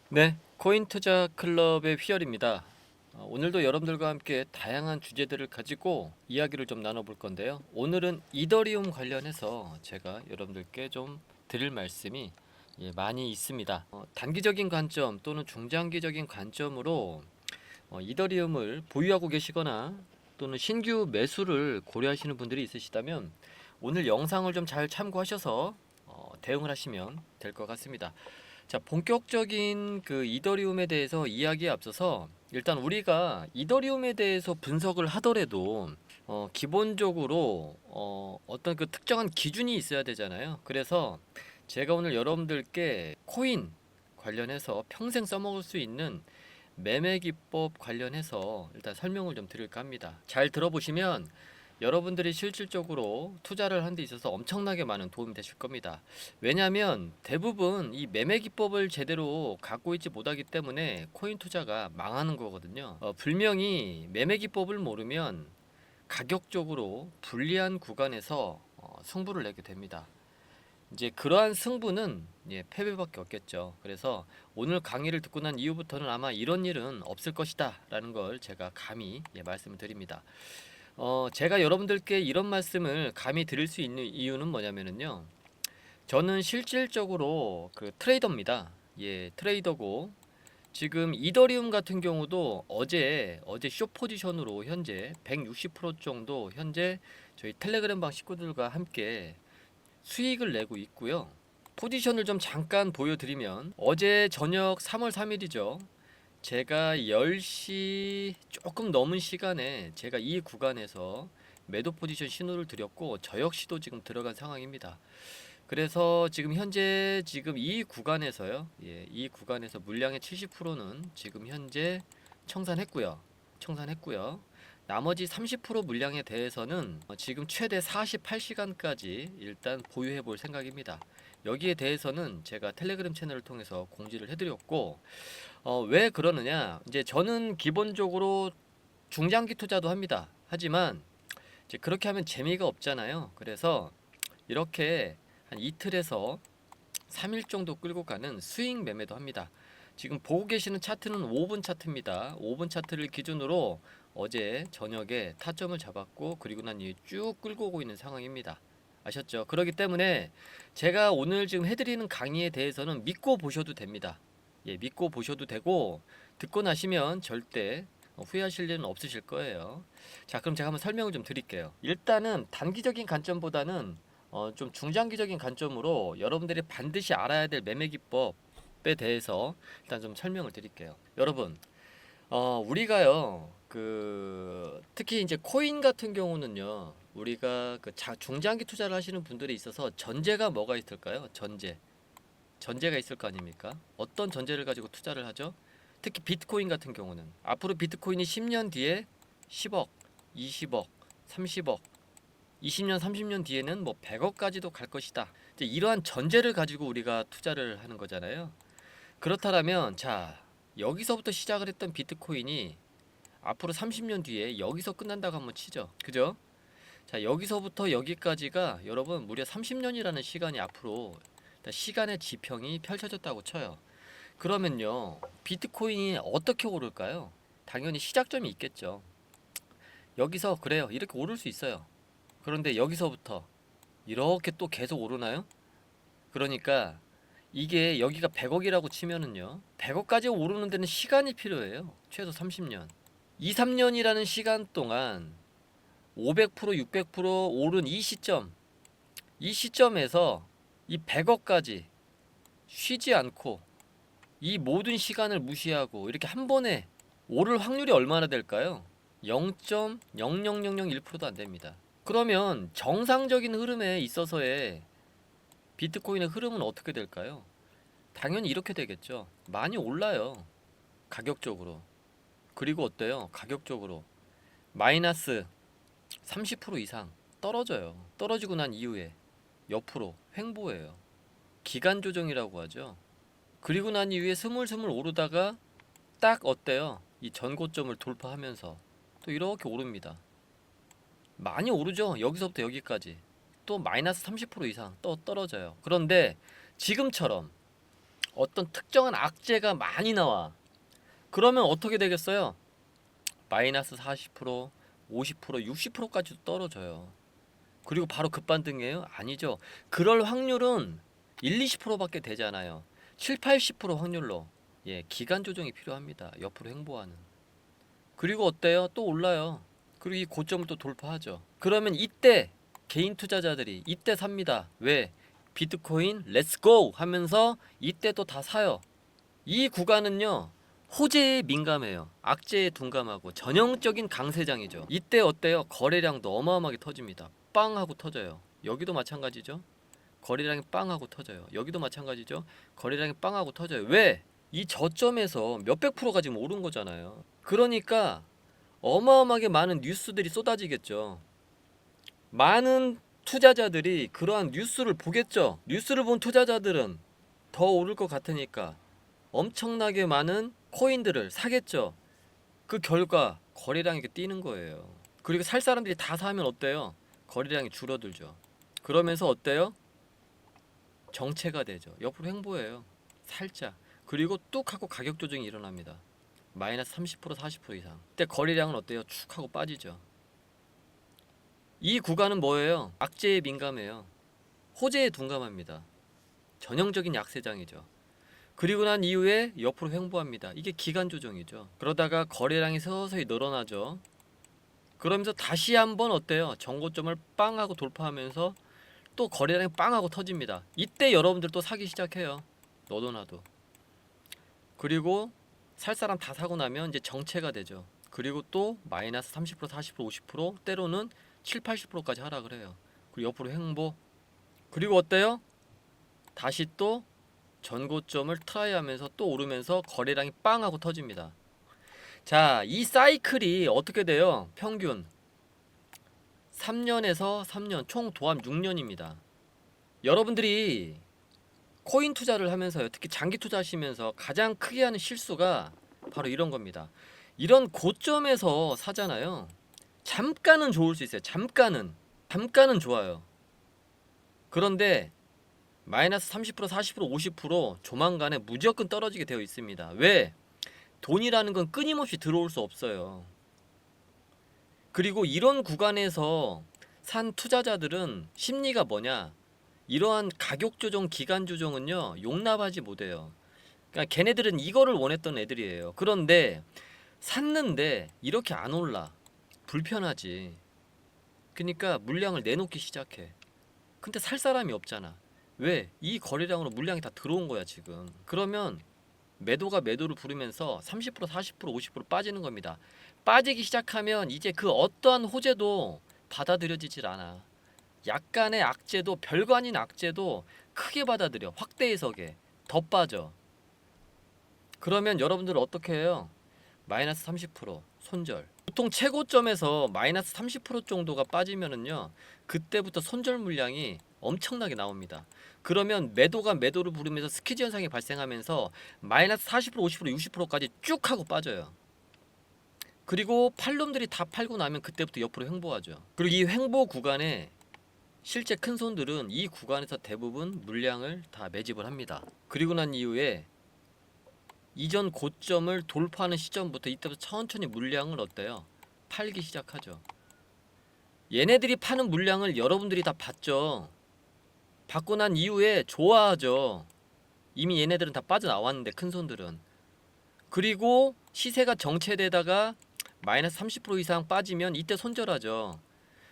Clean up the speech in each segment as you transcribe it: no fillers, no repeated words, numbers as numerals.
네, 코인 투자 클럽의 휘열입니다. 오늘도 여러분들과 함께 다양한 주제들을 가지고 이야기를 좀 나눠볼 건데요. 오늘은 이더리움 관련해서 제가 여러분들께 좀 드릴 말씀이 많이 있습니다. 단기적인 관점 또는 중장기적인 관점으로 이더리움을 보유하고 계시거나 또는 신규 매수를 고려하시는 분들이 있으시다면 오늘 영상을 좀 잘 참고하셔서 대응을 하시면 될 것 같습니다. 자, 본격적인 그 이더리움에 대해서 이야기에 앞서서 일단 우리가 이더리움에 대해서 분석을 하더라도 기본적으로 어떤 그 특정한 기준이 있어야 되잖아요. 그래서 제가 오늘 여러분들께 코인 관련해서 평생 써먹을 수 있는 매매 기법 관련해서 일단 설명을 좀 드릴까 합니다. 잘 들어보시면 여러분들이 실질적으로 투자를 하는 데 있어서 엄청나게 많은 도움이 되실 겁니다. 왜냐하면 대부분 이 매매 기법을 제대로 갖고 있지 못하기 때문에 코인 투자가 망하는 거거든요. 분명히 매매 기법을 모르면 가격적으로 불리한 구간에서 승부를 내게 됩니다. 이제 그러한 승부는 패배밖에 없겠죠. 그래서 오늘 강의를 듣고 난 이후부터는 아마 이런 일은 없을 것이다라는 걸 제가 감히 말씀을 드립니다. 제가 여러분들께 이런 말씀을 감히 드릴 수 있는 이유는 뭐냐면은요. 저는 실질적으로 그 트레이더입니다. 트레이더고 지금 이더리움 같은 경우도 어제 숏 포지션으로 현재 160% 정도 현재 저희 텔레그램 방 식구들과 함께 수익을 내고 있고요. 포지션을 좀 잠깐 보여드리면 어제 저녁 3월 3일이죠. 제가 10시 조금 넘은 시간에 제가 이 구간에서 매도 포지션 신호를 드렸고 저 역시도 지금 들어간 상황입니다. 그래서 지금 현재 지금 이 구간에서요. 이 구간에서 물량의 70%는 지금 현재 청산했고요. 청산했고요. 나머지 30% 물량에 대해서는 지금 최대 48시간까지 일단 보유해 볼 생각입니다. 여기에 대해서는 제가 텔레그램 채널을 통해서 공지를 해드렸고, 왜 그러느냐? 이제 저는 기본적으로 중장기 투자도 합니다. 하지만 이제 그렇게 하면 재미가 없잖아요. 그래서 이렇게 한 이틀에서 3일 정도 끌고 가는 스윙 매매도 합니다. 지금 보고 계시는 차트는 5분 차트입니다. 5분 차트를 기준으로 어제 저녁에 타점을 잡았고 그리고 난 이후 쭉 끌고 오고 있는 상황입니다. 아셨죠? 그렇기 때문에 제가 오늘 지금 해드리는 강의에 대해서는 믿고 보셔도 됩니다. 믿고 보셔도 되고 듣고 나시면 절대 후회하실 일은 없으실 거예요. 자, 그럼 제가 한번 설명을 좀 드릴게요. 일단은 단기적인 관점보다는 좀 중장기적인 관점으로 여러분들이 반드시 알아야 될 매매 기법에 대해서 일단 좀 설명을 드릴게요. 여러분, 우리가요, 특히 이제 코인 같은 경우는요, 우리가 중장기 투자를 하시는 분들에 있어서 전제가 뭐가 있을까요? 전제가 있을 거 아닙니까? 어떤 전제를 가지고 투자를 하죠? 특히 비트코인 같은 경우는 앞으로 비트코인이 10년 뒤에 10억, 20억, 30억, 20년, 30년 뒤에는 뭐 100억까지도 갈 것이다. 이제 이러한 전제를 가지고 우리가 투자를 하는 거잖아요. 그렇다면 자, 여기서부터 시작을 했던 비트코인이 앞으로 30년 뒤에 여기서 끝난다고 한번 치죠. 그죠? 자, 여기서부터 여기까지가 여러분 무려 30년이라는 시간이 앞으로 시간의 지평이 펼쳐졌다고 쳐요. 그러면요, 비트코인이 어떻게 오를까요? 당연히 시작점이 있겠죠. 여기서 그래요. 이렇게 오를 수 있어요. 그런데 여기서부터 이렇게 또 계속 오르나요? 그러니까 이게 여기가 100억이라고 치면은요. 100억까지 오르는 데는 시간이 필요해요. 최소 30년. 2, 3년이라는 시간 동안 500%, 600% 오른 이 시점에서 이 100억까지 쉬지 않고 이 모든 시간을 무시하고 이렇게 한 번에 오를 확률이 얼마나 될까요? 0.00001%도 안 됩니다. 그러면 정상적인 흐름에 있어서의 비트코인의 흐름은 어떻게 될까요? 당연히 이렇게 되겠죠. 많이 올라요. 가격적으로. 그리고 어때요? 가격적으로. 마이너스 30% 이상 떨어져요. 떨어지고 난 이후에 옆으로 횡보해요. 기간 조정이라고 하죠. 그리고 난 이후에 스물스물 오르다가 딱 어때요? 이 전고점을 돌파하면서 또 이렇게 오릅니다. 많이 오르죠. 여기서부터 여기까지. 또 마이너스 30% 이상 또 떨어져요. 그런데 지금처럼 어떤 특정한 악재가 많이 나와. 그러면 어떻게 되겠어요? 마이너스 40%, 50%, 60%까지도 떨어져요. 그리고 바로 급반등이에요? 아니죠. 그럴 확률은 1, 20%밖에 되지 않아요. 7, 80% 확률로 기간 조정이 필요합니다. 옆으로 횡보하는. 그리고 어때요? 또 올라요. 그리고 이 고점을 또 돌파하죠. 그러면 이때 개인 투자자들이 이때 삽니다. 왜? 비트코인 렛츠고 하면서 이때 또 다 사요. 이 구간은요, 호재에 민감해요. 악재에 둔감하고 전형적인 강세장이죠. 이때 어때요? 거래량도 어마어마하게 터집니다. 빵 하고 터져요. 여기도 마찬가지죠. 거래량이 빵 하고 터져요. 여기도 마찬가지죠. 거래량이 빵 하고 터져요. 왜? 이 저점에서 몇백 프로가 지금 오른 거잖아요. 그러니까 어마어마하게 많은 뉴스들이 쏟아지겠죠. 많은 투자자들이 그러한 뉴스를 보겠죠. 뉴스를 본 투자자들은 더 오를 것 같으니까 엄청나게 많은 코인들을 사겠죠. 그 결과 거래량이 뛰는 거예요. 그리고 살 사람들이 다 사면 어때요? 거래량이 줄어들죠. 그러면서 어때요? 정체가 되죠. 옆으로 횡보해요. 살짝. 그리고 뚝 하고 가격 조정이 일어납니다. 마이너스 30% 40% 이상. 그때 거래량은 어때요? 축 하고 빠지죠. 이 구간은 뭐예요? 악재에 민감해요. 호재에 둔감합니다. 전형적인 약세장이죠. 그리고 난 이후에 옆으로 횡보합니다. 이게 기간 조정이죠. 그러다가 거래량이 서서히 늘어나죠. 그러면서 다시 한번 어때요? 정고점을 빵 하고 돌파하면서 또 거래량이 빵 하고 터집니다. 이때 여러분들 또 사기 시작해요. 너도 나도. 그리고 살 사람 다 사고 나면 이제 정체가 되죠. 그리고 또 마이너스 30% 40% 50% 때로는 7, 80%까지 하락을 해요. 그리고 옆으로 횡보. 그리고 어때요? 다시 또 전고점을 트라이하면서 또 오르면서 거래량이 빵 하고 터집니다. 자, 이 사이클이 어떻게 돼요? 평균 3년에서 3년, 총 도합 6년입니다. 여러분들이 코인 투자를 하면서요, 특히 장기 투자하시면서 가장 크게 하는 실수가 바로 이런 겁니다. 이런 고점에서 사잖아요. 잠깐은 좋을 수 있어요. 잠깐은 좋아요. 그런데 마이너스 30%, 40%, 50% 조만간에 무조건 떨어지게 되어 있습니다. 왜? 돈이라는 건 끊임없이 들어올 수 없어요. 그리고 이런 구간에서 산 투자자들은 심리가 뭐냐? 이러한 가격 조정, 기간 조정은요, 용납하지 못해요. 그러니까 걔네들은 이거를 원했던 애들이에요. 그런데 샀는데 이렇게 안 올라. 불편하지. 그러니까 물량을 내놓기 시작해. 근데 살 사람이 없잖아. 왜? 이 거래량으로 물량이 다 들어온 거야, 지금. 그러면 매도가 매도를 부르면서 30%, 40%, 50% 빠지는 겁니다. 빠지기 시작하면 이제 그 어떠한 호재도 받아들여지질 않아. 약간의 악재도, 별거 아닌 악재도 크게 받아들여. 확대 해석에 더 빠져. 그러면 여러분들은 어떻게 해요? 마이너스 30% 손절. 보통 최고점에서 마이너스 30% 정도가 빠지면은요, 그때부터 손절 물량이 엄청나게 나옵니다. 그러면 매도가 매도를 부르면서 스퀴즈 현상이 발생하면서 마이너스 40%, 50%, 60%까지 쭉 하고 빠져요. 그리고 팔놈들이 다 팔고 나면 그때부터 옆으로 횡보하죠. 그리고 이 횡보 구간에 실제 큰 손들은 이 구간에서 대부분 물량을 다 매집을 합니다. 그리고 난 이후에 이전 고점을 돌파하는 시점부터 이때부터 천천히 물량을 어때요? 팔기 시작하죠. 얘네들이 파는 물량을 여러분들이 다 봤죠. 받고 난 이후에 좋아하죠. 이미 얘네들은 다 빠져나왔는데, 큰 손들은. 그리고 시세가 정체되다가 마이너스 30% 이상 빠지면 이때 손절하죠.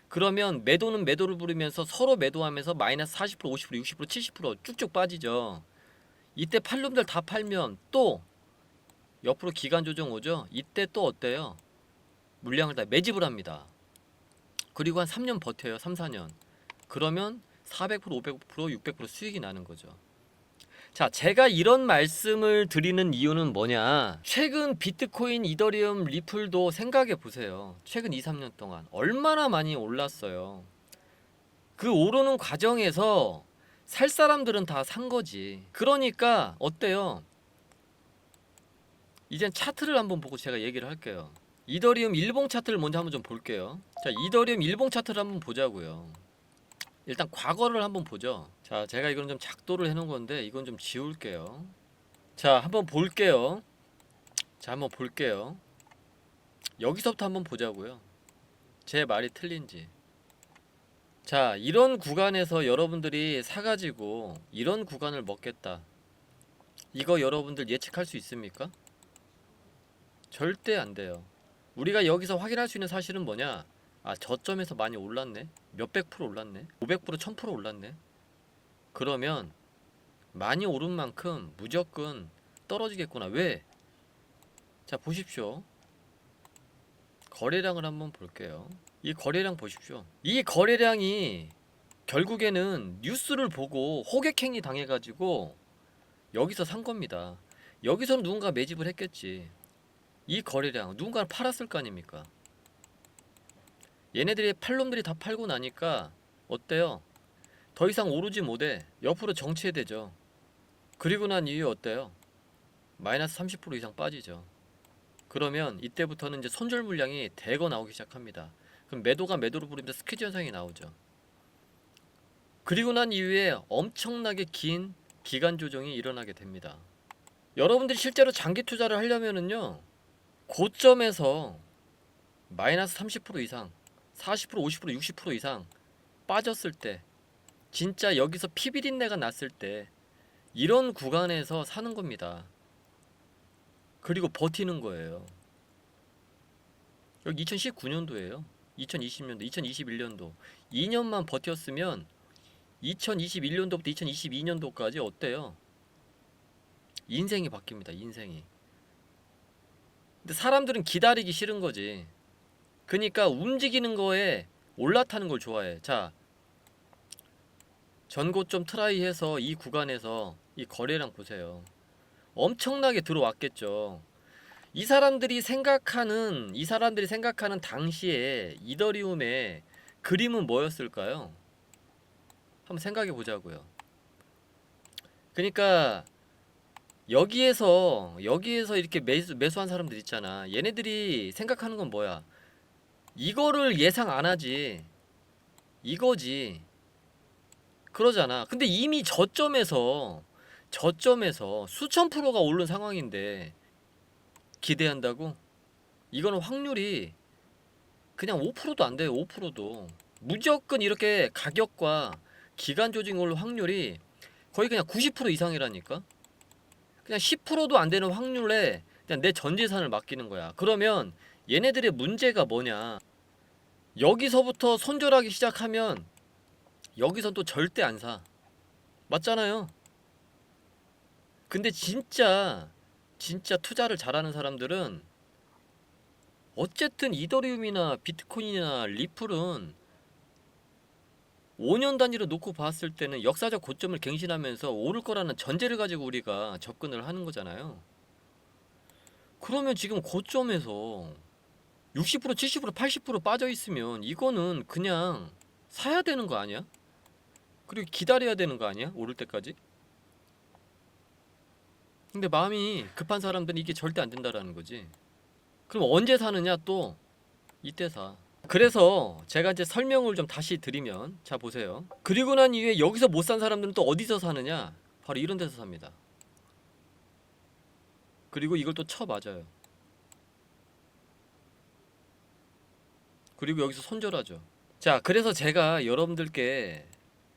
그러면 매도는 매도를 부르면서 서로 매도하면서 마이너스 40%, 50%, 60%, 70% 쭉쭉 빠지죠. 이때 팔놈들 다 팔면 또 옆으로 기간 조정 오죠. 이때 또 어때요? 물량을 다 매집을 합니다. 그리고 한 3년 버텨요. 3, 4년. 그러면 400%, 500%, 600% 수익이 나는 거죠. 자, 제가 이런 말씀을 드리는 이유는 뭐냐? 최근 비트코인, 이더리움, 리플도 생각해 보세요. 최근 2, 3년 동안 얼마나 많이 올랐어요. 그 오르는 과정에서 살 사람들은 다 산 거지. 그러니까 어때요? 이젠 차트를 한번 보고 제가 얘기를 할게요. 이더리움 일봉 차트를 먼저 한번 좀 볼게요. 자, 이더리움 일봉 차트를 한번 보자고요. 일단 과거를 한번 보죠. 자, 제가 이건 좀 작도를 해놓은 건데 이건 좀 지울게요. 자, 한번 볼게요. 자, 한번 볼게요. 여기서부터 한번 보자고요. 제 말이 틀린지. 자, 이런 구간에서 여러분들이 사가지고 이런 구간을 먹겠다. 이거 여러분들 예측할 수 있습니까? 절대 안 돼요. 우리가 여기서 확인할 수 있는 사실은 뭐냐? 아, 저점에서 많이 올랐네. 몇백 프로 올랐네. 500%, 1000% 올랐네. 그러면 많이 오른 만큼 무조건 떨어지겠구나. 왜? 자, 보십시오. 거래량을 한번 볼게요. 이 거래량 보십시오. 이 거래량이 결국에는 뉴스를 보고 호객행위 당해가지고 여기서 산 겁니다. 여기서는 누군가 매집을 했겠지. 이 거래량 누군가 팔았을 거 아닙니까? 얘네들이 팔놈들이 다 팔고 나니까 어때요? 더 이상 오르지 못해. 옆으로 정체되죠. 그리고 난 이후에 어때요? 마이너스 30% 이상 빠지죠. 그러면 이때부터는 이제 손절 물량이 대거 나오기 시작합니다. 그럼 매도가 매도로 부르면서 스퀴즈 현상이 나오죠. 그리고 난 이후에 엄청나게 긴 기간 조정이 일어나게 됩니다. 여러분들이 실제로 장기 투자를 하려면은요, 고점에서 마이너스 30% 이상, 40%, 50%, 60% 이상 빠졌을 때, 진짜 여기서 피비린내가 났을 때, 이런 구간에서 사는 겁니다. 그리고 버티는 거예요. 여기 2019년도예요. 2020년도, 2021년도 2년만 버텼으면 2021년도부터 2022년도까지 어때요? 인생이 바뀝니다. 인생이. 근데 사람들은 기다리기 싫은 거지. 그러니까 움직이는 거에 올라타는 걸 좋아해. 자, 전고점 트라이해서 이 구간에서 이 거래량 보세요. 엄청나게 들어왔겠죠. 이 사람들이 생각하는 당시에 이더리움의 그림은 뭐였을까요? 한번 생각해 보자고요. 그러니까 여기에서 이렇게 매수한 사람들 있잖아. 얘네들이 생각하는 건 뭐야? 이거를 예상 안 하지. 이거지. 그러잖아. 근데 이미 저점에서 수천 프로가 오른 상황인데 기대한다고? 이거는 확률이 그냥 5%도 안 돼요. 5%도. 무조건 이렇게 가격과 기간 조정 올 확률이 거의 그냥 90% 이상이라니까? 그냥 10%도 안 되는 확률에 그냥 내 전 재산을 맡기는 거야. 그러면 얘네들의 문제가 뭐냐? 여기서부터 손절하기 시작하면 여기선 또 절대 안 사. 맞잖아요. 근데 진짜 투자를 잘하는 사람들은 어쨌든 이더리움이나 비트코인이나 리플은 5년 단위로 놓고 봤을 때는 역사적 고점을 갱신하면서 오를 거라는 전제를 가지고 우리가 접근을 하는 거잖아요. 그러면 지금 고점에서 60%, 70%, 80% 빠져 있으면 이거는 그냥 사야 되는 거 아니야? 그리고 기다려야 되는 거 아니야? 오를 때까지? 근데 마음이 급한 사람들은 이게 절대 안 된다라는 거지. 그럼 언제 사느냐? 또 이때 사. 그래서 제가 이제 설명을 좀 다시 드리면, 자 보세요. 그리고 난 이후에 여기서 못 산 사람들은 또 어디서 사느냐? 바로 이런 데서 삽니다. 그리고 이걸 또 쳐 맞아요. 그리고 여기서 손절하죠. 자, 그래서 제가 여러분들께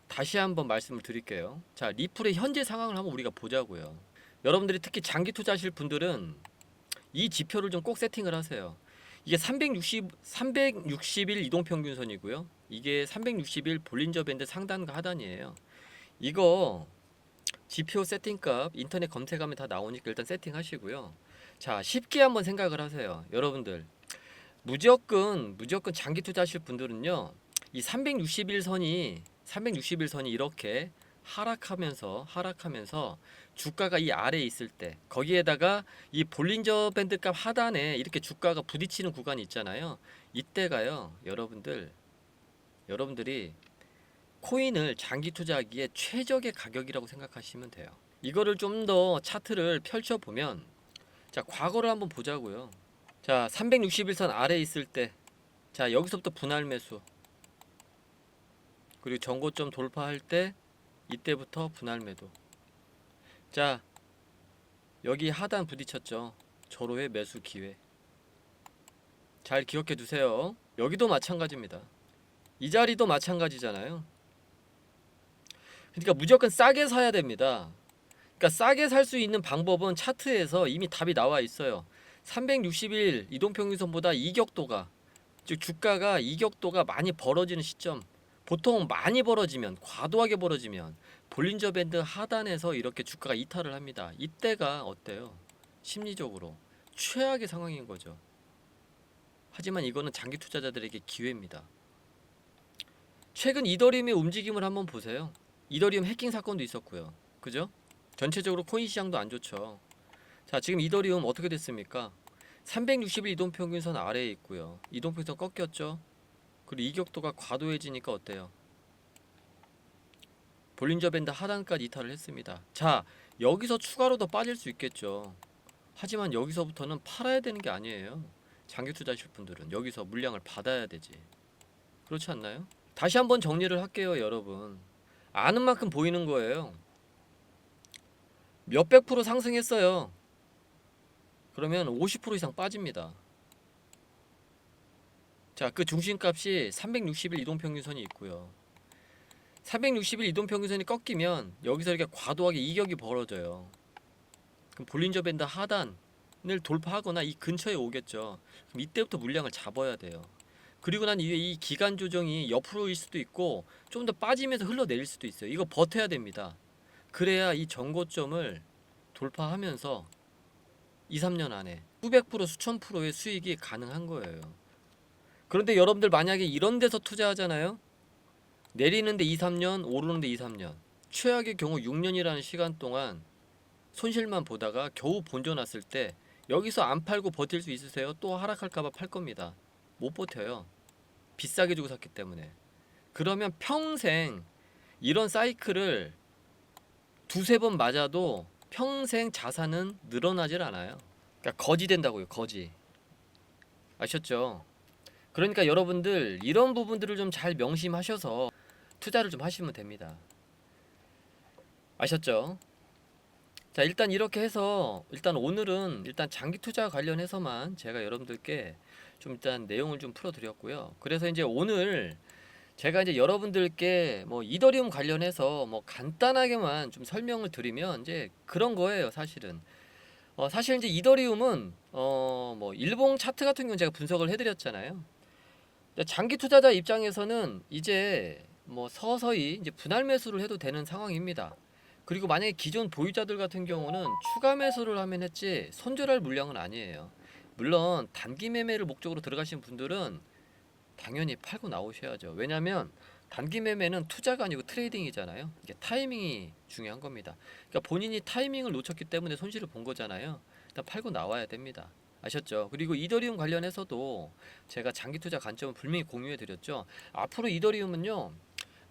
다시 한번 말씀을 드릴게요. 자, 리플의 현재 상황을 한번 우리가 보자고요. 여러분들이 특히 장기 투자하실 분들은 이 지표를 좀 꼭 세팅을 하세요. 이게 360일 이동평균선이고요. 이게 360일 볼린저 밴드 상단과 하단이에요. 이거 지표 세팅값 인터넷 검색하면 다 나오니까 일단 세팅하시고요. 자, 쉽게 한번 생각을 하세요. 여러분들 무조건 장기 투자하실 분들은요. 이 360일 선이 이렇게 하락하면서 주가가 이 아래에 있을 때 거기에다가 이 볼린저 밴드 값 하단에 이렇게 주가가 부딪히는 구간이 있잖아요. 이때가요. 여러분들이 코인을 장기 투자하기에 최적의 가격이라고 생각하시면 돼요. 이거를 좀 더 차트를 펼쳐 보면 자, 과거를 한번 보자고요. 자, 361선 아래에 있을 때 자, 여기서부터 분할 매수. 그리고 전고점 돌파할 때 이때부터 분할 매도. 자, 여기 하단 부딪혔죠. 절호의 매수 기회. 잘 기억해 두세요. 여기도 마찬가지입니다. 이 자리도 마찬가지잖아요. 그러니까 무조건 싸게 사야 됩니다. 그러니까 싸게 살 수 있는 방법은 차트에서 이미 답이 나와 있어요. 360일 이동평균선보다 이격도가, 즉 주가가 이격도가 많이 벌어지는 시점, 보통 많이 벌어지면, 과도하게 벌어지면 볼린저 밴드 하단에서 이렇게 주가가 이탈을 합니다. 이때가 어때요? 심리적으로 최악의 상황인 거죠. 하지만 이거는 장기 투자자들에게 기회입니다. 최근 이더리움의 움직임을 한번 보세요. 이더리움 해킹 사건도 있었고요. 그죠? 전체적으로 코인 시장도 안 좋죠. 자, 지금 이더리움 어떻게 됐습니까? 360일 이동평균선 아래에 있고요. 이동평균선 꺾였죠. 그리고 이격도가 과도해지니까 어때요? 볼린저 밴드 하단까지 이탈을 했습니다. 자, 여기서 추가로 더 빠질 수 있겠죠. 하지만 여기서부터는 팔아야 되는 게 아니에요. 장기 투자하실 분들은 여기서 물량을 받아야 되지. 그렇지 않나요? 다시 한번 정리를 할게요, 여러분. 아는 만큼 보이는 거예요. 몇백 프로 상승했어요. 그러면 50% 이상 빠집니다. 자, 그 중심값이 360일 이동평균선이 있고요. 360일 이동평균선이 꺾이면 여기서 이렇게 과도하게 이격이 벌어져요. 그럼 볼린저 밴드 하단을 돌파하거나 이 근처에 오겠죠. 그럼 이때부터 물량을 잡아야 돼요. 그리고 난 이후에 이 기간 조정이 옆으로일 수도 있고 좀 더 빠지면서 흘러내릴 수도 있어요. 이거 버텨야 됩니다. 그래야 이 전고점을 돌파하면서 2, 3년 안에 수백 프로, 수천 프로의 수익이 가능한 거예요. 그런데 여러분들 만약에 이런 데서 투자하잖아요. 내리는데 2, 3년, 오르는데 2, 3년. 최악의 경우 6년이라는 시간 동안 손실만 보다가 겨우 본전 났을 때 여기서 안 팔고 버틸 수 있으세요? 또 하락할까봐 팔 겁니다. 못 버텨요. 비싸게 주고 샀기 때문에. 그러면 평생 이런 사이클을 두세 번 맞아도 평생 자산은 늘어나질 않아요. 그러니까 거지 된다고요. 거지. 아셨죠? 그러니까 여러분들 이런 부분들을 좀 잘 명심하셔서 투자를 좀 하시면 됩니다. 아셨죠? 자, 일단 이렇게 해서 일단 오늘은 일단 장기 투자 관련해서만 제가 여러분들께 좀 일단 내용을 좀 풀어드렸고요. 그래서 이제 오늘 제가 이제 여러분들께 뭐 이더리움 관련해서 뭐 간단하게만 좀 설명을 드리면 이제 그런 거예요, 사실은. 사실 이제 이더리움은 뭐 일봉 차트 같은 경우는 제가 분석을 해드렸잖아요. 장기 투자자 입장에서는 이제 뭐 서서히 이제 분할 매수를 해도 되는 상황입니다. 그리고 만약에 기존 보유자들 같은 경우는 추가 매수를 하면 했지 손절할 물량은 아니에요. 물론 단기 매매를 목적으로 들어가신 분들은 당연히 팔고 나오셔야죠. 왜냐하면 단기 매매는 투자가 아니고 트레이딩이잖아요. 이게 타이밍이 중요한 겁니다. 그러니까 본인이 타이밍을 놓쳤기 때문에 손실을 본 거잖아요. 일단 팔고 나와야 됩니다. 아셨죠? 그리고 이더리움 관련해서도 제가 장기 투자 관점을 분명히 공유해 드렸죠. 앞으로 이더리움은요,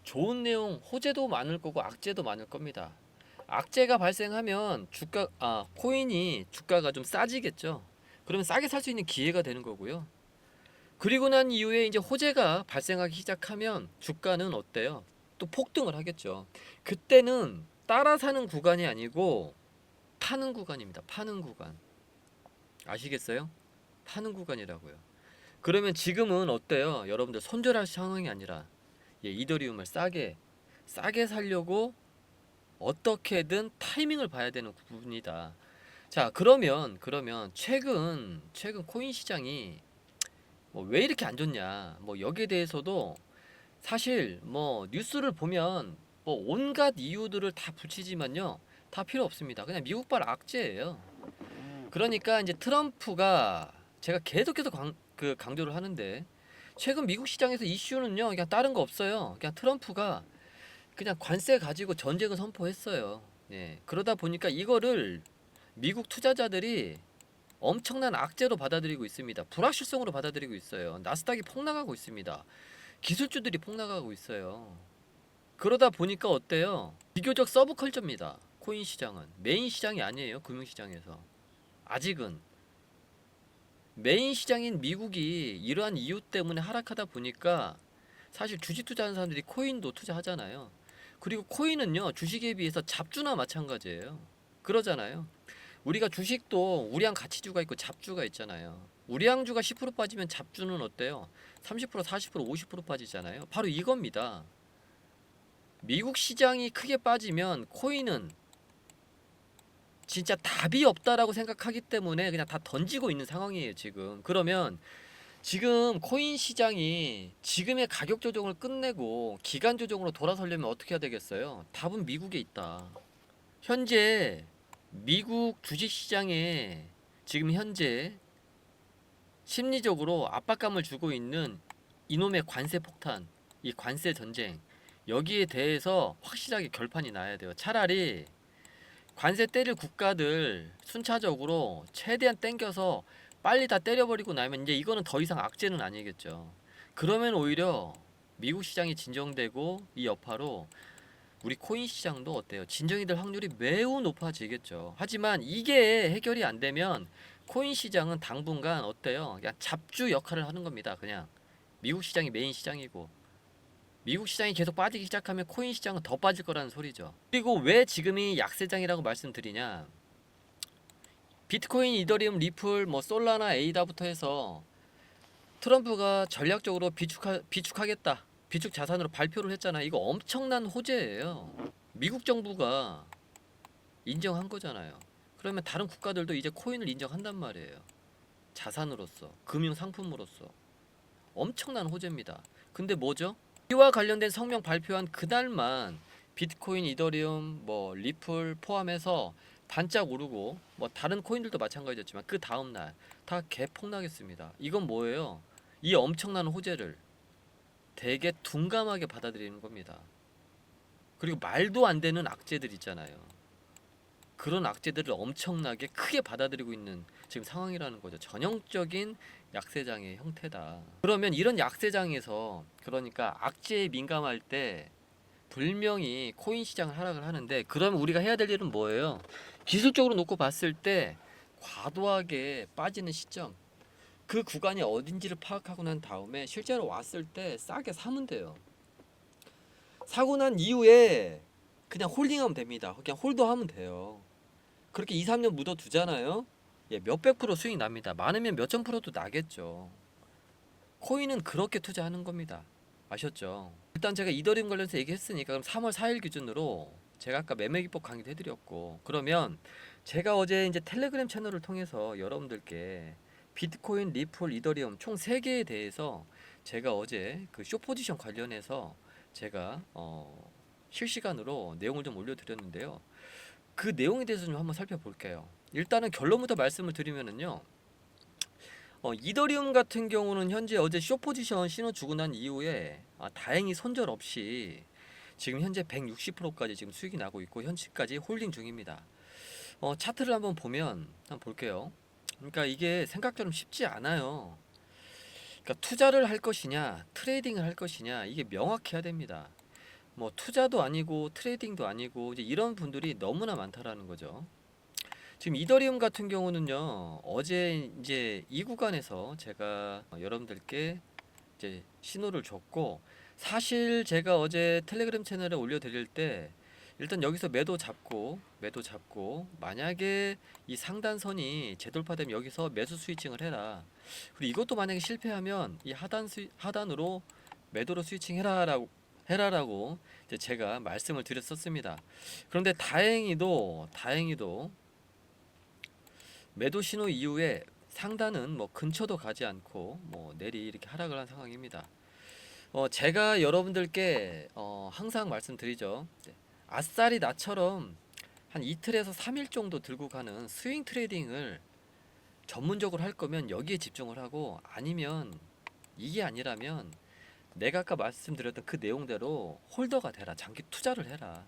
좋은 내용, 호재도 많을 거고 악재도 많을 겁니다. 악재가 발생하면 코인이 주가가 좀 싸지겠죠. 그러면 싸게 살 수 있는 기회가 되는 거고요. 그리고 난 이후에 이제 호재가 발생하기 시작하면 주가는 어때요? 또 폭등을 하겠죠. 그때는 따라 사는 구간이 아니고 파는 구간입니다. 파는 구간. 아시겠어요? 파는 구간이라고요. 그러면 지금은 어때요? 여러분들 손절할 상황이 아니라 이더리움을 싸게 살려고 어떻게든 타이밍을 봐야 되는 부분이다. 자, 그러면 최근 코인 시장이 뭐 왜 이렇게 안 좋냐? 뭐 여기에 대해서도 사실 뭐 뉴스를 보면 뭐 온갖 이유들을 다 붙이지만요. 다 필요 없습니다. 그냥 미국발 악재예요. 그러니까 이제 트럼프가 제가 계속해서 강조를 하는데 최근 미국 시장에서 이슈는요. 그냥 다른 거 없어요. 그냥 트럼프가 그냥 관세 가지고 전쟁을 선포했어요. 예. 그러다 보니까 이거를 미국 투자자들이 엄청난 악재로 받아들이고 있습니다. 불확실성으로 받아들이고 있어요. 나스닥이 폭락하고 있습니다. 기술주들이 폭락하고 있어요. 그러다 보니까 어때요? 비교적 서브컬처입니다. 코인 시장은 메인 시장이 아니에요. 금융시장에서 아직은 메인 시장인 미국이 이러한 이유 때문에 하락하다 보니까 사실 주식 투자하는 사람들이 코인도 투자하잖아요. 그리고 코인은요 주식에 비해서 잡주나 마찬가지예요. 그러잖아요. 우리가 주식도 우량 가치주가 있고 잡주가 있잖아요. 우량주가 10% 빠지면 잡주는 어때요? 30%, 40%, 50% 빠지잖아요. 바로 이겁니다. 미국 시장이 크게 빠지면 코인은 진짜 답이 없다라고 생각하기 때문에 그냥 다 던지고 있는 상황이에요, 지금. 그러면 지금 코인 시장이 지금의 가격 조정을 끝내고 기간 조정으로 돌아서려면 어떻게 해야 되겠어요? 답은 미국에 있다. 현재 미국 주식 시장에 지금 현재 심리적으로 압박감을 주고 있는 이놈의 관세 폭탄, 이 관세 전쟁, 여기에 대해서 확실하게 결판이 나야 돼요. 차라리 관세 때릴 국가들 순차적으로 최대한 땡겨서 빨리 다 때려버리고 나면 이제 이거는 더 이상 악재는 아니겠죠. 그러면 오히려 미국 시장이 진정되고 이 여파로 우리 코인 시장도 어때요? 진정이 될 확률이 매우 높아지겠죠. 하지만 이게 해결이 안 되면 코인 시장은 당분간 어때요? 그냥 잡주 역할을 하는 겁니다. 그냥 미국 시장이 메인 시장이고 미국 시장이 계속 빠지기 시작하면 코인 시장은 더 빠질 거라는 소리죠. 그리고 왜 지금이 약세장이라고 말씀드리냐? 비트코인, 이더리움, 리플, 뭐 솔라나, 에이다부터 해서 트럼프가 전략적으로 비축하겠다. 비축 자산으로 발표를 했잖아. 이거 엄청난 호재예요. 미국 정부가 인정한 거잖아요. 그러면 다른 국가들도 이제 코인을 인정한단 말이에요. 자산으로서, 금융 상품으로서 엄청난 호재입니다. 근데 뭐죠? 이와 관련된 성명 발표한 그날만 비트코인, 이더리움, 뭐 리플 포함해서 반짝 오르고 뭐 다른 코인들도 마찬가지였지만 그 다음 날 다 개폭락했습니다. 이건 뭐예요? 이 엄청난 호재를 되게 둔감하게 받아들이는 겁니다. 그리고 말도 안 되는 악재들 있잖아요. 그런 악재들을 엄청나게 크게 받아들이고 있는 지금 상황이라는 거죠. 전형적인 약세장의 형태다. 그러면 이런 약세장에서 그러니까 악재에 민감할 때 분명히 코인 시장을 하락을 하는데 그러면 우리가 해야 될 일은 뭐예요? 기술적으로 놓고 봤을 때 과도하게 빠지는 시점 그 구간이 어딘지를 파악하고 난 다음에 실제로 왔을 때 싸게 사면 돼요. 사고 난 이후에 그냥 홀딩하면 됩니다. 그냥 홀더하면 돼요. 그렇게 2, 3년 묻어 두잖아요. 예, 몇백 프로 수익 납니다. 많으면 몇천 프로도 나겠죠. 코인은 그렇게 투자하는 겁니다. 아셨죠? 일단 제가 이더리움 관련해서 얘기했으니까 그럼 3월 4일 기준으로 제가 아까 매매 기법 강의도 해드렸고 그러면 제가 어제 이제 텔레그램 채널을 통해서 여러분들께 비트코인, 리플, 이더리움 총 3개에 대해서 제가 어제 그 숏포지션 관련해서 제가 실시간으로 내용을 좀 올려드렸는데요. 그 내용에 대해서 좀 한번 살펴볼게요. 일단은 결론부터 말씀을 드리면은요. 이더리움 같은 경우는 현재 어제 숏포지션 신호 주고 난 이후에 다행히 손절 없이 지금 현재 160%까지 지금 수익이 나고 있고 현재까지 홀딩 중입니다. 차트를 한번 보면 한번 볼게요. 그러니까 이게 생각처럼 쉽지 않아요. 그러니까 투자를 할 것이냐, 트레이딩을 할 것이냐 이게 명확해야 됩니다. 뭐 투자도 아니고 트레이딩도 아니고 이제 이런 분들이 너무나 많다라는 거죠. 지금 이더리움 같은 경우는요. 어제 이제 이 구간에서 제가 여러분들께 이제 신호를 줬고 사실 제가 어제 텔레그램 채널에 올려드릴 때 일단 여기서 매도 잡고 만약에 이 상단선이 재돌파되면 여기서 매수 스위칭을 해라. 그리고 이것도 만약에 실패하면 이 하단으로 매도로 스위칭 해라라고 이제 제가 말씀을 드렸었습니다. 그런데 다행히도 매도 신호 이후에 상단은 뭐 근처도 가지 않고 뭐 내리 이렇게 하락을 한 상황입니다. 제가 여러분들께 항상 말씀드리죠. 아싸리 나처럼 한 이틀에서 3일 정도 들고 가는 스윙 트레이딩을 전문적으로 할 거면 여기에 집중을 하고 아니면 이게 아니라면 내가 아까 말씀드렸던 그 내용대로 홀더가 되라. 장기 투자를 해라.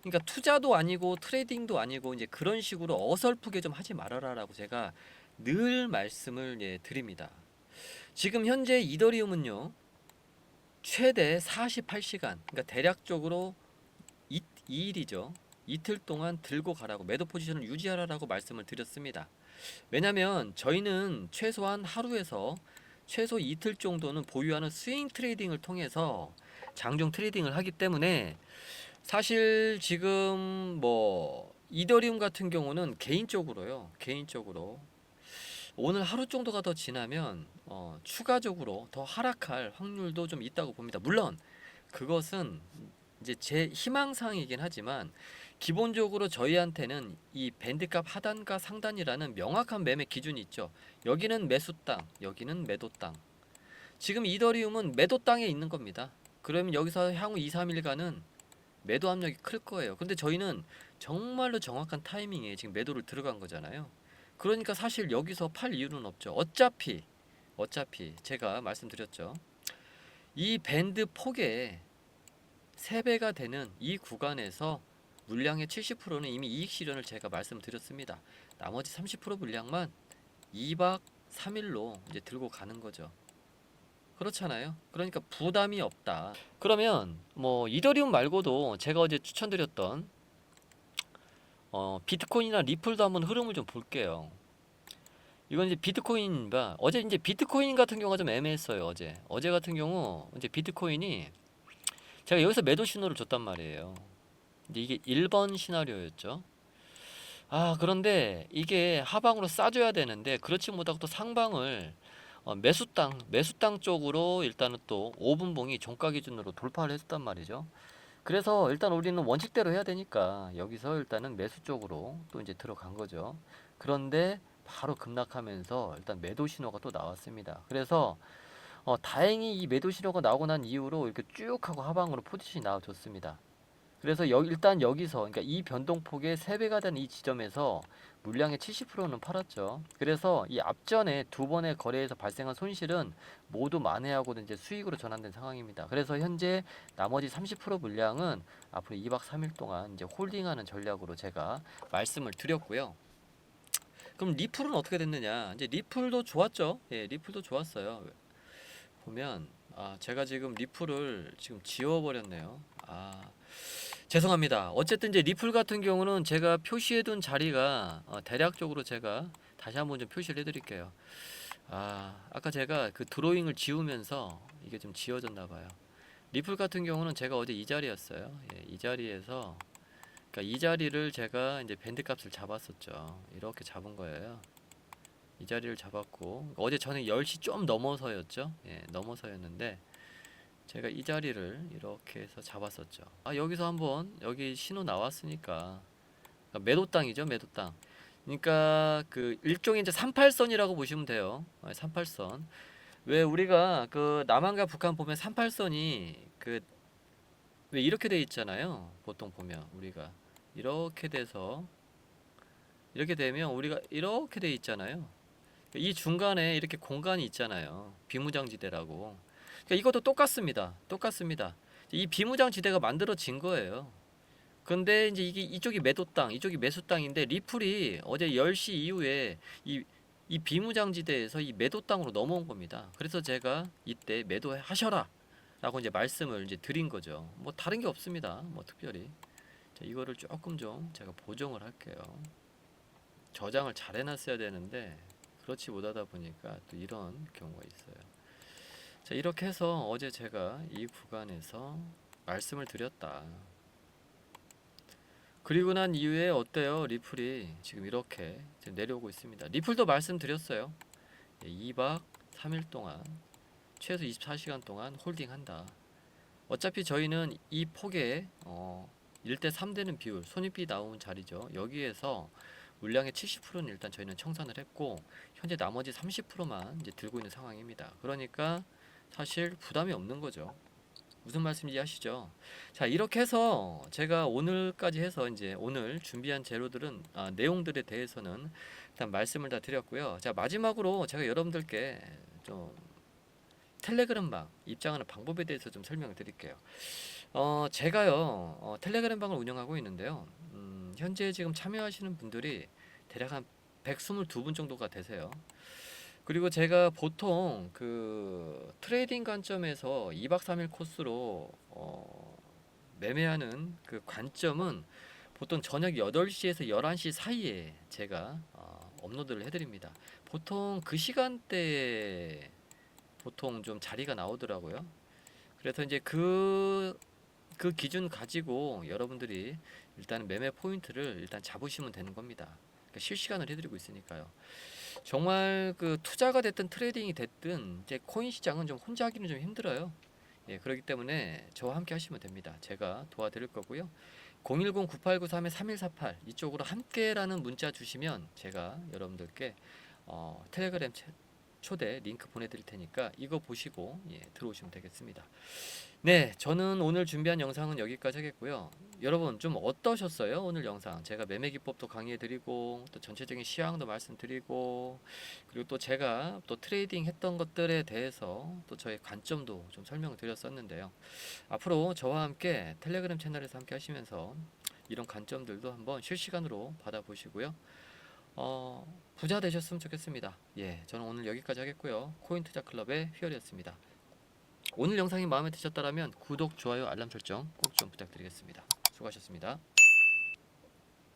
그러니까 투자도 아니고 트레이딩도 아니고 이제 그런 식으로 어설프게 좀 하지 말아라라고 제가 늘 말씀을 드립니다. 지금 현재 이더리움은요. 최대 48시간 그러니까 대략적으로 2일이죠. 이틀 동안 들고 가라고 매도 포지션을 유지하라고 말씀을 드렸습니다. 왜냐면 저희는 최소한 하루에서 최소 이틀 정도는 보유하는 스윙 트레이딩을 통해서 장중 트레이딩을 하기 때문에 사실 지금 뭐 이더리움 같은 경우는 개인적으로 오늘 하루 정도가 더 지나면 추가적으로 더 하락할 확률도 좀 있다고 봅니다. 물론 그것은 이제 제 희망사항이긴 하지만 기본적으로 저희한테는 이 밴드값 하단과 상단이라는 명확한 매매 기준이 있죠. 여기는 매수 땅, 여기는 매도 땅. 지금 이더리움은 매도 땅에 있는 겁니다. 그러면 여기서 향후 2, 3일간은 매도 압력이 클 거예요. 근데 저희는 정말로 정확한 타이밍에 지금 매도를 들어간 거잖아요. 그러니까 사실 여기서 팔 이유는 없죠. 어차피 제가 말씀드렸죠. 이 밴드 폭의 3배가 되는 이 구간에서 물량의 70%는 이미 이익 실현을 제가 말씀드렸습니다. 나머지 30% 물량만 2박 3일로 이제 들고 가는 거죠. 그렇잖아요. 그러니까 부담이 없다. 그러면 뭐 이더리움 말고도 제가 어제 추천드렸던 비트코인이나 리플도 한번 흐름을 좀 볼게요. 이건 이제 비트코인과 어제 이제 비트코인 같은 경우가 좀 애매했어요. 어제 같은 경우 이제 비트코인이 제가 여기서 매도 신호를 줬단 말이에요. 이제 이게 1번 시나리오였죠. 그런데 이게 하방으로 싸줘야 되는데 그렇지 못하고 또 상방을 매수땅 쪽으로 일단은 또 5분봉이 종가 기준으로 돌파를 했단 말이죠. 그래서 일단 우리는 원칙대로 해야 되니까 여기서 일단은 매수 쪽으로 또 이제 들어간 거죠. 그런데 바로 급락하면서 일단 매도 신호가 또 나왔습니다. 그래서 다행히 이 매도 신호가 나오고 난 이후로 이렇게 쭉 하고 하방으로 포지션이 나와줬습니다. 그래서 일단 여기서 그러니까 이 변동폭의 3배가 된 이 지점에서 물량의 70%는 팔았죠. 그래서 이 앞전에 두 번의 거래에서 발생한 손실은 모두 만회하고 이제 수익으로 전환된 상황입니다. 그래서 현재 나머지 30% 물량은 앞으로 2박 3일 동안 이제 홀딩하는 전략으로 제가 말씀을 드렸고요. 그럼 리플은 어떻게 됐느냐? 이제 리플도 좋았죠. 예, 리플도 좋았어요. 보면 제가 지금 리플을 지금 지워버렸네요. 죄송합니다. 어쨌든 이제 리플 같은 경우는 제가 표시해둔 자리가 대략적으로 제가 다시 한번 좀 표시를 해드릴게요. 아까 제가 그 드로잉을 지우면서 이게 좀 지워졌나 봐요. 리플 같은 경우는 제가 어제 이 자리였어요. 예, 이 자리에서 그러니까 이 자리를 제가 이제 밴드 값을 잡았었죠. 이렇게 잡은 거예요. 이 자리를 잡았고 어제 저는 10시 좀 넘어서였죠. 예, 넘어서였는데 제가 이 자리를 이렇게 해서 잡았었죠. 여기서 한번 여기 신호 나왔으니까 그러니까 매도 땅이죠, 매도 땅. 그러니까 그 일종의 이제 38선이라고 보시면 돼요. 38선. 왜 우리가 그 남한과 북한 보면 38선이 그 왜 이렇게 돼 있잖아요. 보통 보면 우리가 이렇게 돼서 이렇게 되면 우리가 이렇게 돼 있잖아요. 이 중간에 이렇게 공간이 있잖아요. 비무장지대라고. 그러니까 이것도 똑같습니다. 이 비무장지대가 만들어진 거예요. 근데 이제 이게 이쪽이 매도 땅, 이쪽이 매수 땅인데 리플이 어제 10시 이후에 이 비무장지대에서 이 매도 땅으로 넘어온 겁니다. 그래서 제가 이때 매도하셔라 라고 이제 말씀을 이제 드린 거죠. 뭐 다른 게 없습니다. 뭐 특별히. 자, 이거를 조금 좀 제가 보정을 할게요. 저장을 잘 해놨어야 되는데 그렇지 못하다 보니까 또 이런 경우가 있어요. 자, 이렇게 해서 어제 제가 이 구간에서 말씀을 드렸다. 그리고 난 이후에 어때요? 리플이 지금 이렇게 지금 내려오고 있습니다. 리플도 말씀드렸어요. 2박 3일 동안 최소 24시간 동안 홀딩한다. 어차피 저희는 이 폭에 1대 3 되는 비율, 손익비 나온 자리죠. 여기에서 물량의 70%는 일단 저희는 청산을 했고 현재 나머지 30%만 이제 들고 있는 상황입니다. 그러니까 사실 부담이 없는 거죠. 무슨 말씀인지 아시죠? 자, 이렇게 해서 제가 오늘까지 해서 이제 오늘 준비한 재료들은 내용들에 대해서는 일단 말씀을 다 드렸고요. 자, 마지막으로 제가 여러분들께 좀 텔레그램방 입장하는 방법에 대해서 좀 설명을 드릴게요. 제가요 텔레그램 방을 운영하고 있는데요. 현재 지금 참여하시는 분들이 대략 한 122분 정도가 되세요. 그리고 제가 보통 그 트레이딩 관점에서 2박 3일 코스로 매매하는 그 관점은 보통 저녁 8시에서 11시 사이에 제가 업로드를 해드립니다. 보통 그 시간대에 보통 좀 자리가 나오더라고요. 그래서 이제 그 그 기준 가지고 여러분들이 일단 매매 포인트를 일단 잡으시면 되는 겁니다. 그러니까 실시간으로 해드리고 있으니까요. 정말 그 투자가 됐든 트레이딩이 됐든 이제 코인 시장은 좀 혼자 하기는 좀 힘들어요. 예, 그렇기 때문에 저와 함께 하시면 됩니다. 제가 도와드릴 거고요. 010-9893-3148 이쪽으로 함께라는 문자 주시면 제가 여러분들께 텔레그램 초대 링크 보내드릴 테니까 이거 보시고 예, 들어오시면 되겠습니다. 네, 저는 오늘 준비한 영상은 여기까지 하겠고요. 여러분 좀 어떠셨어요? 오늘 영상 제가 매매 기법도 강의해드리고 또 전체적인 시황도 말씀드리고 그리고 또 제가 또 트레이딩 했던 것들에 대해서 또 저의 관점도 좀 설명을 드렸었는데요. 앞으로 저와 함께 텔레그램 채널에서 함께 하시면서 이런 관점들도 한번 실시간으로 받아보시고요. 부자 되셨으면 좋겠습니다. 예, 저는 오늘 여기까지 하겠고요. 코인 투자 클럽의 휘열이었습니다. 오늘 영상이 마음에 드셨다면 구독, 좋아요, 알람 설정 꼭 좀 부탁드리겠습니다. 수고하셨습니다.